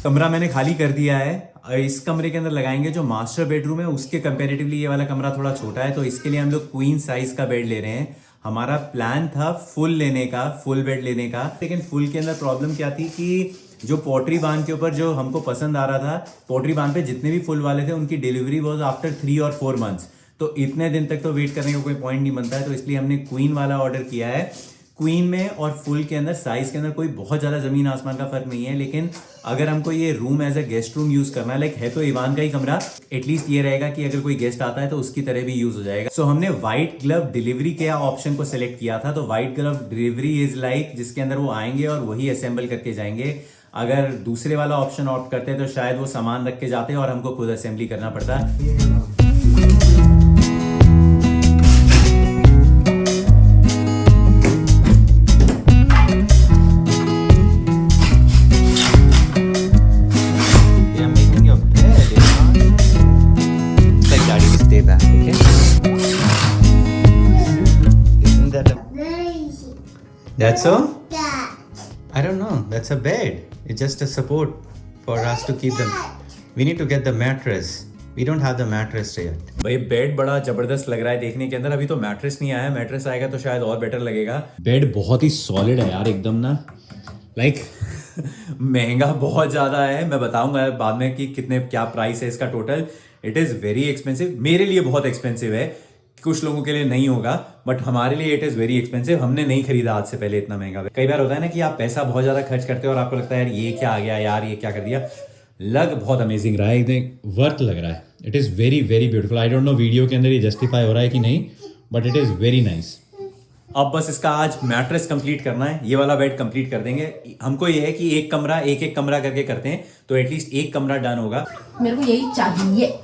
कमरा मैंने खाली कर दिया है। इस कमरे के अंदर लगाएंगे जो मास्टर बेडरूम है, उसके कंपैरेटिवली ये वाला कमरा थोड़ा छोटा है, तो इसके लिए हम लोग क्वीन साइज का बेड ले रहे हैं। हमारा प्लान था फुल लेने का, फुल बेड लेने का, लेकिन फुल के अंदर प्रॉब्लम क्या थी कि जो पोट्री बांध के ऊपर जो हमको पसंद आ रहा था, पोट्री बांध पे जितने भी फुल वाले थे उनकी डिलीवरी वॉज आफ्टर 3 और 4 मंथ्स। तो इतने दिन तक तो वेट करने का कोई पॉइंट नहीं बनता है, तो इसलिए हमने क्वीन वाला ऑर्डर किया है। क्वीन में और फुल के अंदर साइज के अंदर कोई बहुत ज़्यादा ज़मीन आसमान का फर्क नहीं है, लेकिन अगर हमको ये room as a guest room use करना है, लाइक है तो इवान का ही कमरा, एटलीस्ट ये रहेगा कि अगर कोई गेस्ट आता है तो उसकी तरह भी यूज़ हो जाएगा। सो हमने व्हाइट ग्लव डिलीवरी के ऑप्शन को सिलेक्ट किया था। तो white glove delivery is like जिसके अंदर वो आएंगे और वही असेंबल करके जाएंगे। अगर दूसरे वाला ऑप्शन ऑप्ट करते हैं तो शायद वो सामान रख के जाते और हमको खुद असेंबली करना पड़ता। That's all? I don't know. That's a bed. It's just a support for us to keep them. We need to get the mattress. We don't have the mattress yet. भाई बेड बड़ा जबरदस्त लग रहा है देखने के अंदर। अभी तो मैट्रेस नहीं आया, मैट्रेस आएगा तो शायद और बेटर लगेगा। बेड बहुत ही सॉलिड है यार, एकदम ना, लाइक महंगा बहुत ज़्यादा है। मैं बताऊंगा बाद में कि कितने क्या प्राइस है इसका total. It is very expensive, मेरे लिए बहुत एक्सपेंसिव है, कुछ लोगों के लिए नहीं होगा, बट हमारे लिए इट इज़ वेरी एक्सपेंसिव। हमने नहीं खरीदा आज से पहले इतना महंगा। कई बार होता है ना कि आप पैसा बहुत ज़्यादा खर्च करते हो और आपको लगता है यार ये क्या आ गया, यार ये क्या कर दिया। लग बहुत अमेजिंग रहा है, एकदम वर्थ लग रहा है। It is very very beautiful. I don't know video के अंदर ये जस्टिफाई हो रहा है कि नहीं, but it is very nice. अब बस इसका आज मैट्रेस कंप्लीट करना है, ये वाला बेड कंप्लीट कर देंगे। हमको ये है कि एक कमरा करके करते हैं तो एटलीस्ट एक कमरा डन होगा। मेरे को यही चाहिए।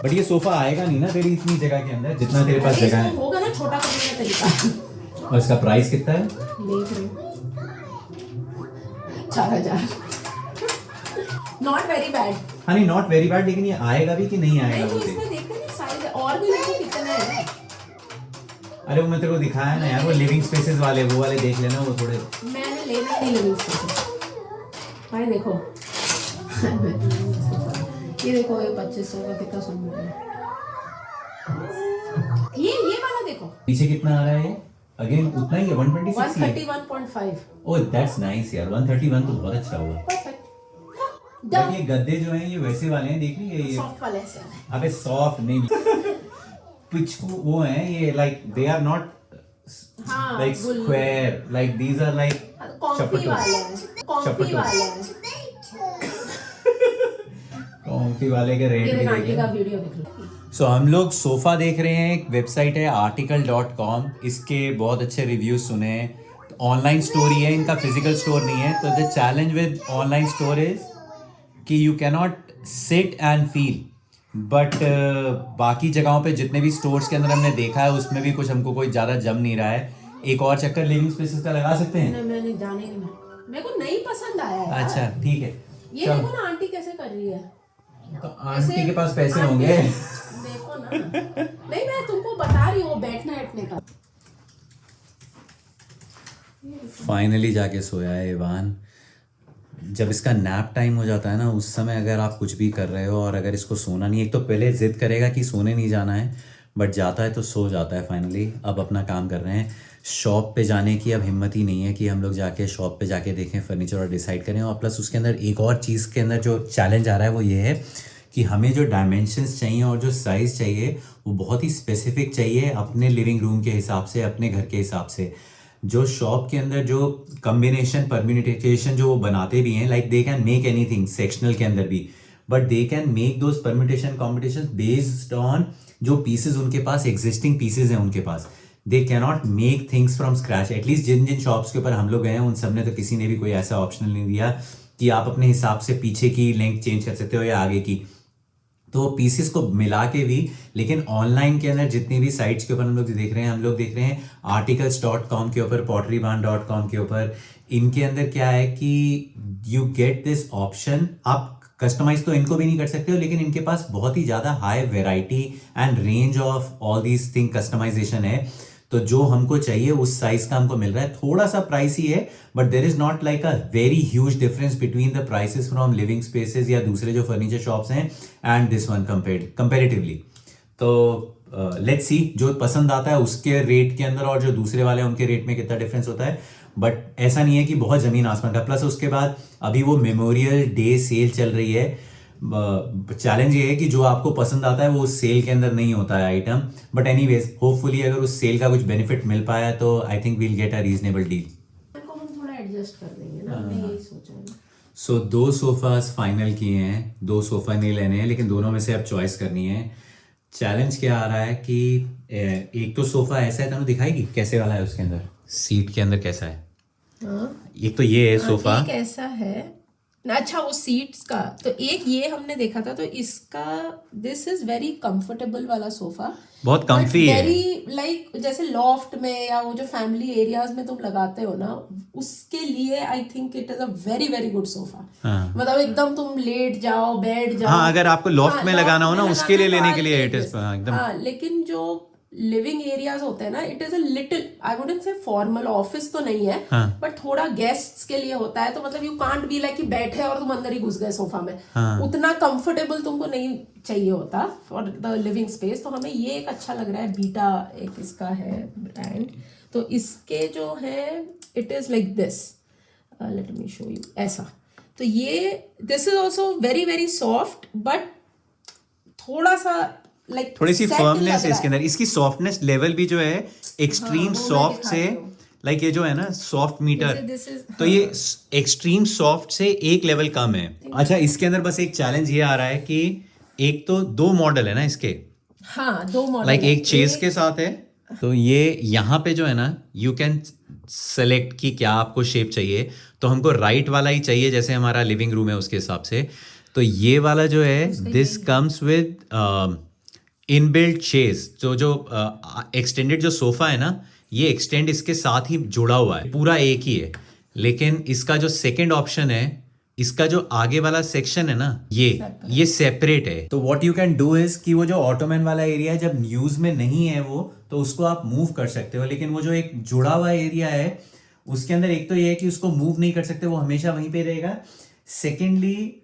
बट ये सोफा आएगा नहीं ना तेरी इतनी जगह के अंदर जितना तेरे पास जगह है। होगा ना छोटा करने का तरीका। और इसका प्राइस कितना है? देख रहे हो 4000। Not very bad. हाँ नहीं, नॉट वेरी बैड, लेकिन ये आएगा भी कि नहीं आएगा? नहीं, तो इसमें देखते नहीं साइज और भी देखो कितने हैं। अरे वो मैं तेरे को दिखाया ना यार, वो लिविंग स्पेसेस वाले, वो वाले देख लेना, वो थोड़े। मैंने लेना नहीं लिविंग स्पेसेस। भाई देखो ये देखो, ये 2500 का कितना सुंदर है। ये वाला देखो पीछे कितना आ रहा है? अगेन उतना ही है, 126 131.5। ओह दैट्स नाइस यार, 131 तो बहुत अच्छा हुआ। परफेक्ट। बट ये गद्दे जो हैं ये वैसे वाले हैं, देख रही है ये सॉफ्ट वाले ऐसे हैं। अबे सॉफ्ट नहीं पिच वो हैं ये, like they are not like square, like these are like comfy वाले हैं, कॉम्फी वाले हैं। कॉम्फी वाले के रेट भी देखिए का वीडियो देख लो। सो हम लोग सोफा देख रहे हैं। एक वेबसाइट है article.com, इसके बहुत अच्छे रिव्यूज सुने हैं। ऑनलाइन स्टोर ही है इनका, फिजिकल स्टोर नहीं है। तो the challenge with online store is कि you can not sit and feel, but बाकी जगहों पे जितने भी स्टोर्स के अंदर हमने देखा है उसमें भी कुछ हमको कोई ज़्यादा जम नहीं रहा है। एक और चक्कर लिविंग स्पेसेस का लगा सकते हैं। मैंने जाने ही नहीं, मेरे को नहीं पसंद आया यार। अच्छा ठीक है, ये देखो ना आंटी कैसे कर रही है। तो आंटी के पास पैसे होंगे। देखो ना, नहीं मैं तुमको बता रही हूँ बैठना बैठने का। फाइनली जाके सोया है इवान। जब इसका नैप टाइम हो जाता है ना, उस समय अगर आप कुछ भी कर रहे हो और अगर इसको सोना नहीं, एक तो पहले जिद करेगा कि सोने नहीं जाना है, बट जाता है तो सो जाता है फाइनली। अब अपना काम कर रहे हैं। शॉप पे जाने की अब हिम्मत ही नहीं है कि हम लोग जाके शॉप पे जाके देखें फर्नीचर और डिसाइड करें। और प्लस उसके अंदर एक और चीज़ के अंदर जो चैलेंज आ रहा है वो ये है कि हमें जो डायमेंशंस चाहिए और जो साइज़ चाहिए वो बहुत ही स्पेसिफिक चाहिए, अपने लिविंग रूम के हिसाब से, अपने घर के हिसाब से। जो शॉप के अंदर जो कम्बिनेशन परम्यूटेशन जो वो बनाते भी हैं, like they can make anything sectional के अंदर भी, but they can make those permutation combination based on जो पीसेज उनके पास एग्जिस्टिंग पीसेज हैं उनके पास। They cannot make things from scratch. At least जिन जिन शॉप्स के ऊपर हम लोग गए हैं उन सब ने तो किसी ने भी कोई ऐसा ऑप्शनल नहीं दिया कि आप अपने हिसाब से पीछे की लेंथ चेंज कर सकते हो या आगे की, तो पीसेस को मिला के भी। लेकिन ऑनलाइन के अंदर जितनी भी साइट्स के ऊपर हम लोग देख रहे हैं articles.com के ऊपर, potterybarn.com के ऊपर, इनके अंदर क्या है कि यू गेट दिस ऑप्शन। आप कस्टमाइज तो इनको भी नहीं कर सकते हो, लेकिन इनके पास बहुत ही ज़्यादा high variety and range of all these thing customisation है। तो जो हमको चाहिए उस साइज का हमको मिल रहा है। थोड़ा सा प्राइस ही है, but there is not like a very huge difference between the prices from living spaces या दूसरे जो फर्नीचर शॉप्स हैं एंड दिस वन कंपेरेटिवली। तो लेट्स सी जो पसंद आता है उसके रेट के अंदर और जो दूसरे वाले हैं उनके रेट में कितना डिफरेंस होता है। बट ऐसा नहीं है कि बहुत जमीन आसमान का। प्लस उसके बाद अभी वो मेमोरियल डे सेल चल रही है। चैलेंज ये है कि जो आपको पसंद आता है वो उस सेल के अंदर नहीं होता है आइटम। बट एनीवेज होपफुली अगर उस सेल का कुछ बेनिफिट मिल पाया तो I think we'll get a reasonable deal. इनको हम थोड़ा एडजस्ट कर देंगे ना, हमने यही सोचा है। सो 2 सोफास फाइनल किए हैं, 2 सोफा नहीं लेने हैं लेकिन दोनों में से अब चॉइस करनी है। चैलेंज क्या आ रहा है कि एक तो सोफा ऐसा है, तुम दिखाएगी कैसे वाला है, उसके अंदर सीट के अंदर कैसा है। हाँ, एक तो ये है सोफा, एक ऐसा है ना। अच्छा, वो सीट्स का तो एक ये हमने देखा था, तो इसका दिस इज वेरी कंफर्टेबल वाला सोफा, बहुत comfy है। वेरी लाइक जैसे लॉफ्ट में या वो जो फैमिली एरियाज में तुम लगाते हो ना, उसके लिए I think it is a very very good sofa. हाँ। मतलब एकदम तुम लेट जाओ, बैठ जाओ। हाँ, अगर आपको लॉफ्ट हाँ, में loft लगाना हो ना में उसके लिए लगाना लेने तो के लिए I it like is this। एकदम। हाँ, लेकिन जो लिविंग एरियाज होते हैं ना, it is a little, I wouldn't say formal, office तो नहीं है, हाँ। बट थोड़ा गेस्ट्स के लिए होता है। तो मतलब यू कांट बी लाइक कि बैठे और तुम अंदर ही घुस गए सोफा में। हाँ। उतना कंफर्टेबल तुमको नहीं चाहिए होता फॉर द लिविंग स्पेस। तो हमें ये एक अच्छा लग रहा है। बीटा एक इसका है ब्रांड, तो इसके जो है it is like this, let me show you, ऐसा। तो ये this is also very very soft, but थोड़ा सा लाइक थोड़ी सी फर्मनेस है इसके अंदर। इसकी सॉफ्टनेस लेवल भी जो है एक्सट्रीम वो मैं सॉफ्ट दिखा से, रही हूँ। लाइक ये जो है ना सॉफ्ट मीटर, this is- तो ये एक्सट्रीम सॉफ्ट से एक लेवल कम है। अच्छा, इसके अंदर बस एक चैलेंज ये आ रहा है कि एक तो 2 मॉडल है ना इसके, हाँ, 2 मॉडल लाइक है। एक चेस के साथ है। तो ये यहाँ पे जो है ना यू कैन सेलेक्ट कि क्या आपको शेप चाहिए। तो हमको राइट वाला ही चाहिए जैसे हमारा लिविंग रूम है उसके हिसाब से। तो ये वाला जो है this comes with inbuilt chaise. तो जो एक्सटेंडेड जो सोफा है ना, ये एक्सटेंड इसके साथ ही जुड़ा हुआ है, पूरा एक ही है। लेकिन इसका जो सेकंड ऑप्शन है, इसका जो आगे वाला सेक्शन है ना, ये सेपरेट है। तो what you can do is कि वो जो ऑटोमैन वाला एरिया है, जब न्यूज में नहीं है वो, तो उसको आप मूव कर सकते हो। लेकिन वो जो एक जुड़ा हुआ एरिया है उसके अंदर एक तो ये है कि उसको मूव नहीं कर सकते, वो हमेशा वहीं पे रहेगा। सेकेंडली,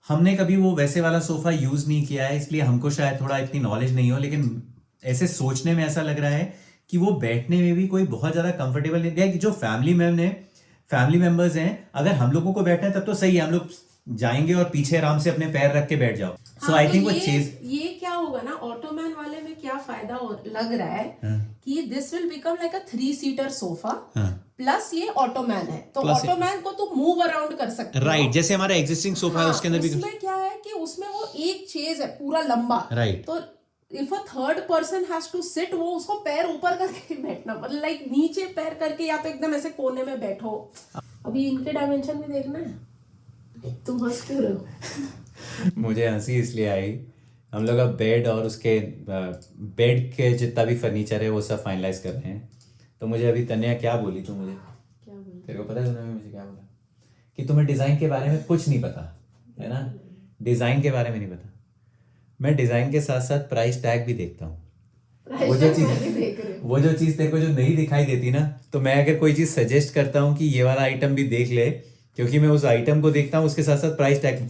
हमने कभी वो वैसे वाला सोफा यूज नहीं किया है, इसलिए हमको शायद थोड़ा इतनी नॉलेज नहीं हो। लेकिन ऐसे सोचने में ऐसा लग रहा है कि वो बैठने में भी कोई बहुत ज्यादा कंफर्टेबल नहीं है। कि जो फैमिली मेंबर्स हैं, अगर हम लोगों को बैठना है तब तो सही है, हम लोग जाएंगे और पीछे आराम से अपने पैर रख के बैठ जाओ। सो आई थिंक वो चीज ये क्या होगा ना, ऑटोमैन वाले में क्या फायदा लग रहा है कि this will become like a three seater sofa, plus ये ऑटोमैन है, तो ऑटोमैन को तुम मूव अराउंड कर सकते हो। राइट, जैसे हमारा एग्जिस्टिंग सोफा है उसके अंदर भी। उसमें क्या है कि उसमें वो एक चेज है पूरा लंबा, राइट। तो if a third person has to sit, वो उसको पैर ऊपर करके बैठना, मतलब लाइक नीचे पैर करके, या तो एकदम ऐसे कोने में बैठो। अभी इनके डायमेंशन भी देखना है। तुम हंस क्यों रहे हो? मुझे हंसी इसलिए आई, हम लोग अब बेड और उसके बेड के जितना भी फर्नीचर है वो सब फाइनलाइज कर रहे हैं। तो मुझे अभी तन्या क्या बोली, तू मुझे क्या बोल? तेरे को पता है तुमने मुझे क्या बोला कि तुम्हें डिज़ाइन के बारे में कुछ नहीं पता है ना, डिज़ाइन के बारे में नहीं पता। मैं डिज़ाइन के साथ साथ प्राइस टैग भी देखता हूँ। वो जो चीज़ तेरे को जो नहीं दिखाई देती ना, तो मैं अगर कोई चीज़ सजेस्ट करता हूँ कि ये वाला आइटम भी देख ले, क्योंकि मैं उस आइटम को देखता हूँ उसके साथ साथ price tag.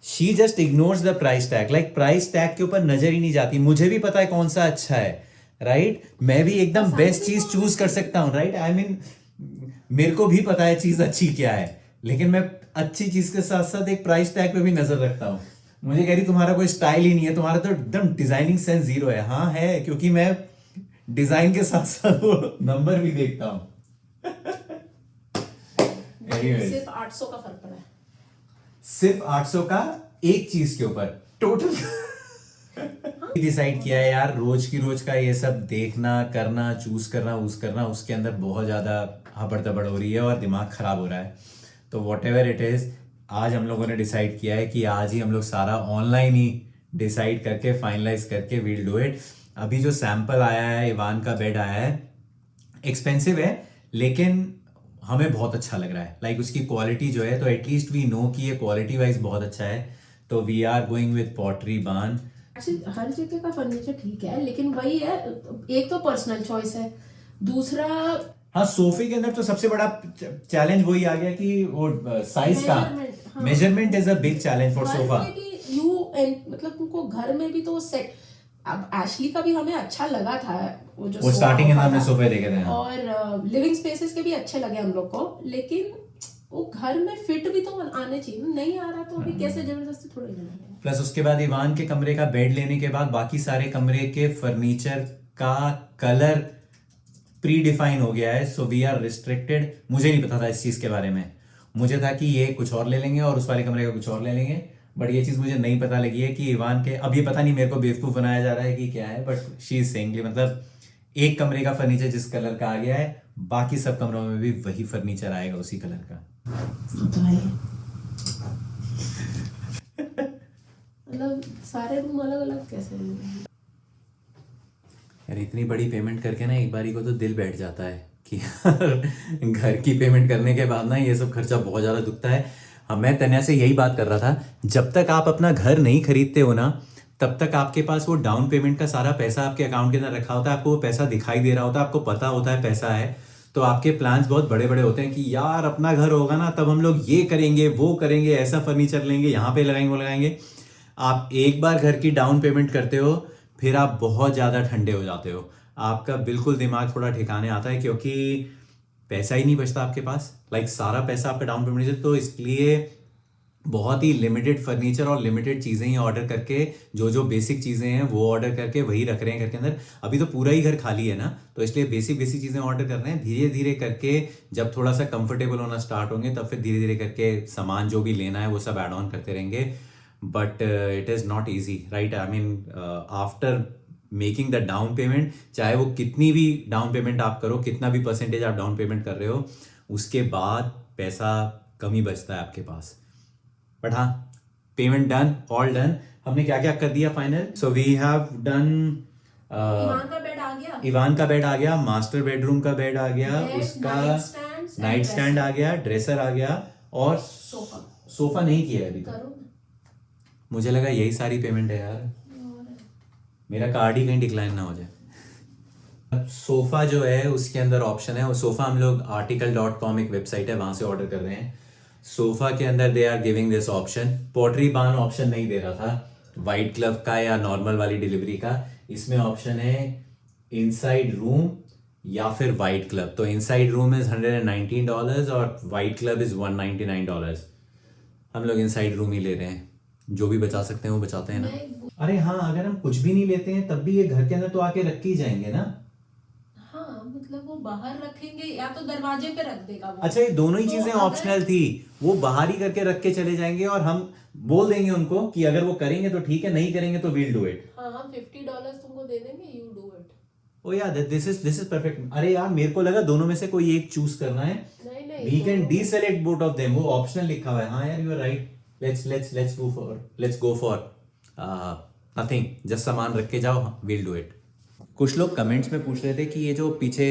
She just ignores the price tag, like price tag के ऊपर नजर ही नहीं जाती। मुझे भी पता है कौन सा अच्छा है, राइट? मैं भी एकदम बेस्ट चीज चूज कर सकता हूँ, राइट? आई मीन मेरे को भी पता है चीज अच्छी क्या है, लेकिन मैं अच्छी चीज के साथ साथ एक प्राइस टैग पे भी नजर रखता हूँ। मुझे कह रही तुम्हारा कोई स्टाइल ही नहीं है, तुम्हारा तो एकदम डिजाइनिंग सेंस जीरो है। हाँ है, क्योंकि मैं डिजाइन के साथ साथ वो नंबर भी देखता हूँ। सिर्फ 800 का फर्क पड़ा है, सिर्फ 800 का एक चीज के ऊपर टोटल। डिसाइड किया है यार, रोज की रोज का ये सब देखना करना, चूज करना उसके अंदर बहुत ज्यादा हबड़ दबड़ हो रही है और दिमाग खराब हो रहा है। तो वॉट एवर इट इज, आज हम लोगों ने डिसाइड किया है कि आज ही हम लोग सारा ऑनलाइन ही डिसाइड करके फाइनलाइज करके वील डू इट। अभी जो सैंपल आया है, इवान का बेड आया है, एक्सपेंसिव है लेकिन हमें बहुत अच्छा लग रहा है। लाइक उसकी क्वालिटी जो है, तो एटलीस्ट वी नो कि ये क्वालिटी वाइज बहुत अच्छा है। तो we are going with Pottery Barn. Actually हर जगह का फर्नीचर ठीक है, लेकिन वही है, एक तो पर्सनल चॉइस है, दूसरा हाँ, सोफे के अंदर तो सबसे बड़ा चैलेंज वही आ गया कि वो साइज का measurement is a big challenge for sofa. मतलब उनको घर में भी तो सेट, अब एशली का भी हमें अच्छा लगा था वो स्टार्टिंग में हमने सोफे देखे थे, और लिविंग स्पेसेस के भी अच्छे लगे हम लोग को, लेकिन वो घर में फिट भी तो आने चाहिए, नहीं आ रहा तो अभी कैसे जबरदस्ती थोड़ी लेना। प्लस उसके बाद इवान के कमरे का बेड लेने के बाद बाकी सारे कमरे के फर्नीचर का कलर प्री डिफाइन हो गया है, सो वी आर रिस्ट्रिक्टेड। मुझे नहीं पता था इस चीज के बारे में, मुझे था कि ये कुछ और ले लेंगे और उस वाले कमरे का कुछ और ले लेंगे, बट ये चीज मुझे नहीं पता लगी है कि इवान के, अब ये पता नहीं मेरे को बेवकूफ बनाया जा रहा है कि क्या है, बट शी इज सेइंग मतलब एक कमरे का फर्नीचर जिस कलर का आ गया है, बाकी सब कमरों में भी वही फर्नीचर आएगा उसी कलर का। मतलब सारे रूम अलग अलग कैसे यार, इतनी बड़ी पेमेंट करके ना एक बारी को तो दिल बैठ जाता है कि यार घर की पेमेंट करने के बाद ना ये सब खर्चा बहुत ज़्यादा दुखता है। मैं तन्या से यही बात कर रहा था, जब तक आप अपना घर नहीं खरीदते हो ना, तब तक आपके पास वो डाउन पेमेंट का सारा पैसा आपके अकाउंट के अंदर रखा होता है, आपको वो पैसा दिखाई दे रहा होता है, आपको पता होता है पैसा है, तो आपके प्लान्स बहुत बड़े बड़े होते हैं कि यार अपना घर होगा ना तब हम लोग ये करेंगे वो करेंगे, ऐसा फर्नीचर लेंगे, यहाँ पे लगाएंगे वो लगाएंगे। आप एक बार घर की डाउन पेमेंट करते हो फिर आप बहुत ज़्यादा ठंडे हो जाते हो, आपका बिल्कुल दिमाग थोड़ा ठिकाने आता है, क्योंकि पैसा ही नहीं बचता आपके पास, लाइक सारा पैसा आपका डाउन पेमेंट है। तो इसलिए बहुत ही लिमिटेड फर्नीचर और लिमिटेड चीज़ें ही ऑर्डर करके, जो बेसिक चीज़ें हैं वो ऑर्डर करके वही रख रहे हैं घर के अंदर। अभी तो पूरा ही घर खाली है ना, तो इसलिए बेसिक चीज़ें ऑर्डर कर रहे हैं। धीरे धीरे करके जब थोड़ा सा कंफर्टेबल होना स्टार्ट होंगे तब फिर धीरे धीरे करके सामान जो भी लेना है वो सब ऐड ऑन करते रहेंगे। But it is not easy, right? I mean after making the down payment, चाहे वो कितनी भी डाउन पेमेंट आप करो, कितना भी परसेंटेज आप डाउन पेमेंट कर रहे हो, उसके बाद पैसा कम ही बचता है आपके पास। बट हाँ, पेमेंट डन, ऑल डन। हमने क्या क्या कर दिया final? So we have done, Ivan का बेड आ गया, इवान का बेड आ गया, मास्टर बेडरूम का बेड आ गया, उसका नाइट स्टैंड आ गया, ड्रेसर आ गया, और सोफा नहीं किया अभी तक। मुझे लगा यही सारी पेमेंट है यार, मेरा कार्ड ही कहीं डिक्लाइन ना हो जाए। सोफा जो है उसके अंदर ऑप्शन है, वो सोफा हम लोग article.com एक वेबसाइट है वहां से ऑर्डर कर रहे हैं। सोफा के अंदर they are giving this option, Pottery Barn option नहीं दे रहा था, वाइट क्लब का या नॉर्मल वाली डिलीवरी का। इसमें ऑप्शन है इनसाइड रूम या फिर वाइट क्लब। तो इनसाइड रूम इज $119 और वाइट क्लब इज $199। हम लोग इनसाइड रूम ही ले रहे हैं, जो भी बचा सकते हैं वो बचाते हैं ना। अरे हाँ, अगर हम कुछ भी नहीं लेते हैं तब भी ये घर के अंदर तो आके रख के ही जाएंगे ना। हाँ, मतलब वो बाहर रखेंगे या तो दरवाजे पे रख देगा वो। अच्छा, ये दोनों ही चीजें ऑप्शनल थी, वो बाहर ही करके रख के चले जाएंगे और हम बोल देंगे उनको कि अगर वो करेंगे तो ठीक है, नहीं करेंगे तो वील डू इट। हाँ, हम $50 तुमको दे देंगे, यू डू इट। ओ यार, दिस इज परफेक्ट। अरे यार, मेरे को लगा दोनों में से कोई एक चूज करना है। नहीं, we can deselect both of them, वो ऑप्शनल लिखा हुआ है। हाँ यार, you are right. Let's go for nothing, just सामान रख के जाओ, वील डू इट। कुछ लोग कमेंट्स में पूछ रहे थे कि ये जो पीछे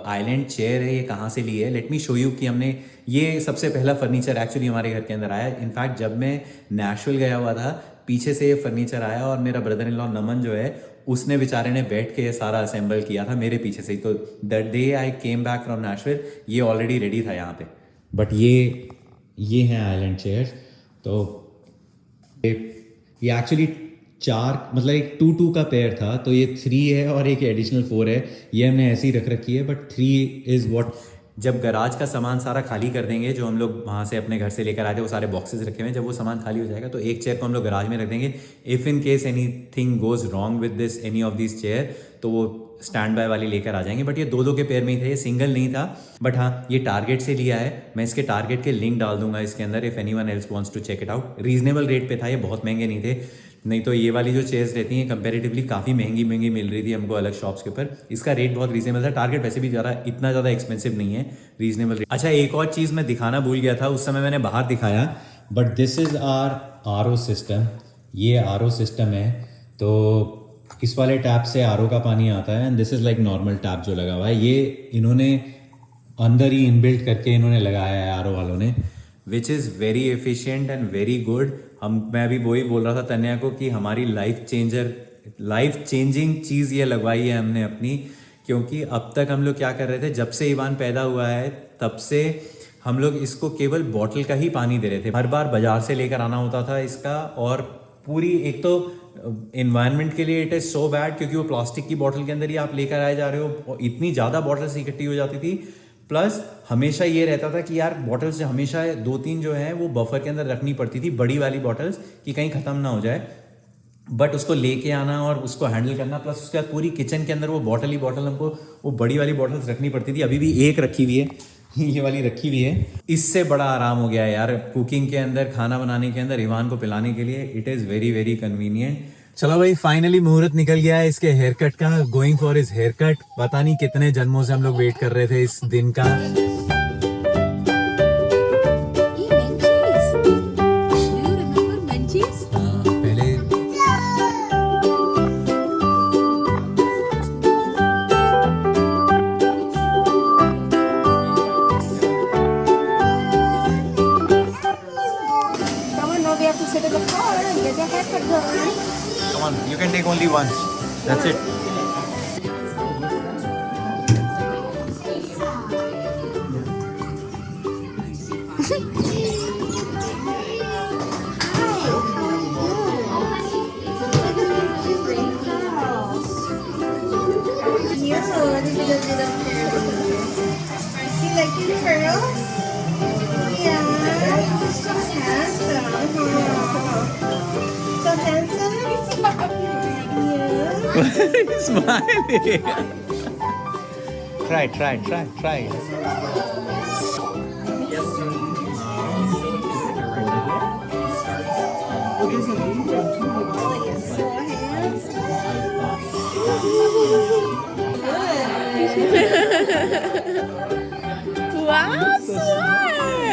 आइलैंड चेयर है ये कहाँ से ली है। लेट मी शो यू कि हमने ये सबसे पहला फर्नीचर एक्चुअली हमारे घर के अंदर आया। इनफैक्ट जब मैं नेशनल गया हुआ था, पीछे से ये फर्नीचर आया और मेरा ब्रदर इन लॉ नमन जो है उसने बेचारे ने बैठ के ये सारा असेंबल किया था मेरे पीछे से ही। तो that day I came back from national, ये ऑलरेडी रेडी था यहाँ पे। बट ये हैं आइलैंड चेयर्स। तो ये एक्चुअली 4, मतलब एक 2-2 का पेयर था, तो ये 3 है और एक एडिशनल 4 है। ये हमने ऐसी रख रखी है, बट 3 इज़ व्हाट। जब गराज का सामान सारा खाली कर देंगे, जो हम लोग वहाँ से अपने घर से लेकर आए थे, वो सारे बॉक्सेस रखे हुए हैं, जब वो सामान खाली हो जाएगा तो एक चेयर को हम लोग गराज में रख देंगे। If in case anything goes wrong with this any of this chair, तो वो स्टैंड बाय वाली लेकर आ जाएंगे। बट ये 2-2 के पेयर में ही थे, ये सिंगल नहीं था। बट हाँ, ये टारगेट से लिया है। मैं इसके टारगेट के लिंक डाल दूंगा इसके अंदर, if anyone else wants to check it out. Reasonable rate पे था ये, बहुत महंगे नहीं थे। नहीं तो ये वाली जो चेयर्स रहती हैं कंपैरेटिवली काफ़ी महंगी मिल रही थी हमको अलग शॉप्स के ऊपर। इसका रेट बहुत रीजनेबल था। टारगेट वैसे भी इतना ज़्यादा एक्सपेंसिव नहीं है, रीजनेबल रेट। अच्छा, एक और चीज़ मैं दिखाना भूल गया था, उस समय मैंने बाहर दिखाया, but this is our RO system. ये RO सिस्टम है, तो इस वाले टैप से RO का पानी आता है, and this is like normal tap जो लगा हुआ है। ये इन्होंने अंदर ही इनबिल्ट करके इन्होंने लगाया है RO वालों ने। Which is very efficient and very good. मैं अभी वही बोल रहा था तन्या को कि हमारी लाइफ चेंजिंग चीज़ ये लगवाई है हमने अपनी, क्योंकि अब तक हम लोग क्या कर रहे थे, जब से इवान पैदा हुआ है तब से हम लोग इसको केवल बॉटल का ही पानी दे रहे थे। हर बार बाजार से लेकर आना होता था इसका, और पूरी एक तो इन्वायरमेंट के लिए इट इज़ सो बैड, क्योंकि वो प्लास्टिक की बॉटल के अंदर ही आप लेकर आए जा रहे हो, इतनी ज़्यादा बॉटल्स इकट्ठी हो जाती थी। प्लस हमेशा ये रहता था कि यार बॉटल्स हमेशा 2-3 जो है वो बफर के अंदर रखनी पड़ती थी, बड़ी वाली बॉटल्स, कि कहीं ख़त्म ना हो जाए। बट उसको लेके आना और उसको हैंडल करना, प्लस उसके बाद पूरी किचन के अंदर वो बॉटल ही बॉटल हमको वो बड़ी वाली बॉटल्स रखनी पड़ती थी। अभी भी एक रखी हुई है, ये वाली रखी हुई है। इससे बड़ा आराम हो गया है यार कुकिंग के अंदर, खाना बनाने के अंदर, इवान को पिलाने के लिए it is very very convenient. चलो भाई, फाइनली मुहूर्त निकल गया है इसके हेयर कट का। Going for his haircut. पता नहीं कितने जन्मों से हम लोग वेट कर रहे थे इस दिन का। पहले sit in the car and get your haircut done. Come on, you can take only one. That's it. Smile. Try. Wow, smile.